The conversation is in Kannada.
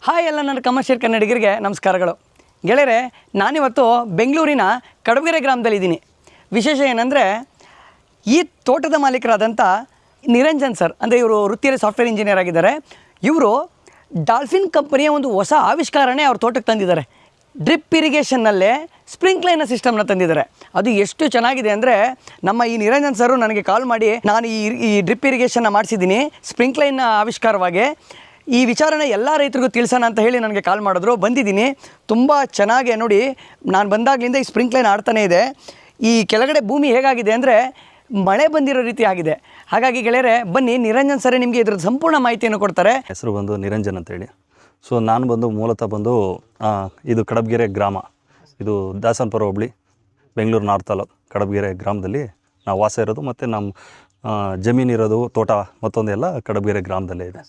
ಹಾಯ್ ಎಲ್ಲ ನನ್ನ ಕಮರ್ಷಿಯಲ್ ಕನ್ನಡಿಗರಿಗೆ ನಮಸ್ಕಾರಗಳು. ಗೆಳೆಯರೆ, ನಾನಿವತ್ತು ಬೆಂಗಳೂರಿನ ಕಡಬಗೆರೆ ಗ್ರಾಮದಲ್ಲಿದ್ದೀನಿ. ವಿಶೇಷ ಏನಂದರೆ ಈ ತೋಟದ ಮಾಲೀಕರಾದಂಥ ನಿರಂಜನ್ ಸರ್, ಅಂದರೆ ಇವರು ವೃತ್ತಿಯಲ್ಲಿ ಸಾಫ್ಟ್ವೇರ್ ಇಂಜಿನಿಯರ್ ಆಗಿದ್ದಾರೆ. ಇವರು ಡಾಲ್ಫಿನ್ ಕಂಪನಿಯ ಒಂದು ಹೊಸ ಆವಿಷ್ಕಾರನೇ ಅವ್ರ ತೋಟಕ್ಕೆ ತಂದಿದ್ದಾರೆ. ಡ್ರಿಪ್ ಇರಿಗೇಷನ್ನಲ್ಲೇ ಸ್ಪ್ರಿಂಕ್ಲೈನ ಸಿಸ್ಟಮ್ನ ತಂದಿದ್ದಾರೆ. ಅದು ಎಷ್ಟು ಚೆನ್ನಾಗಿದೆ ಅಂದರೆ, ನಮ್ಮ ಈ ನಿರಂಜನ್ ಸರು ನನಗೆ ಕಾಲ್ ಮಾಡಿ, ನಾನು ಈ ಡ್ರಿಪ್ ಇರಿಗೇಷನ್ನ ಮಾಡಿಸಿದ್ದೀನಿ ಸ್ಪ್ರಿಂಕ್ಲೈನ್ನ ಆವಿಷ್ಕಾರವಾಗಿ, ಈ ವಿಚಾರನ ಎಲ್ಲ ರೈತರಿಗೂ ತಿಳಿಸೋಣ ಅಂತ ಹೇಳಿ ನನಗೆ ಕಾಲ್ ಮಾಡಿದ್ರು. ಬಂದಿದ್ದೀನಿ. ತುಂಬ ಚೆನ್ನಾಗಿ ನೋಡಿ, ನಾನು ಬಂದಾಗಲಿಂದ ಈ ಸ್ಪ್ರಿಂಕ್ಲೈನ್ ಆಡ್ತಾನೇ ಇದೆ. ಈ ಕೆಳಗಡೆ ಭೂಮಿ ಹೇಗಾಗಿದೆ ಅಂದರೆ ಮಳೆ ಬಂದಿರೋ ರೀತಿ ಆಗಿದೆ. ಹಾಗಾಗಿ ಗೆಳೆಯರೆ, ಬನ್ನಿ ನಿರಂಜನ್ ಸರ್ ನಿಮಗೆ ಇದ್ರ ಸಂಪೂರ್ಣ ಮಾಹಿತಿಯನ್ನು ಕೊಡ್ತಾರೆ. ಹೆಸರು ಬಂದು ನಿರಂಜನ್ ಅಂತೇಳಿ. ಸೊ ನಾನು ಬಂದು ಮೂಲತಃ ಬಂದು ಇದು ಕಡಬಗೆರೆ ಗ್ರಾಮ, ಇದು ದಾಸನಪುರ ಹೋಬಳಿ, ಬೆಂಗಳೂರು ನಾರ್ತ್ ತಾಲೂಕು ಕಡಬಗೆರೆ ಗ್ರಾಮದಲ್ಲಿ ನಾವು ವಾಸ ಇರೋದು. ಮತ್ತು ನಮ್ಮ ಜಮೀನಿರೋದು, ತೋಟ ಮತ್ತೊಂದೆಲ್ಲ ಕಡಬಗೆರೆ ಗ್ರಾಮದಲ್ಲೇ ಇದೆ.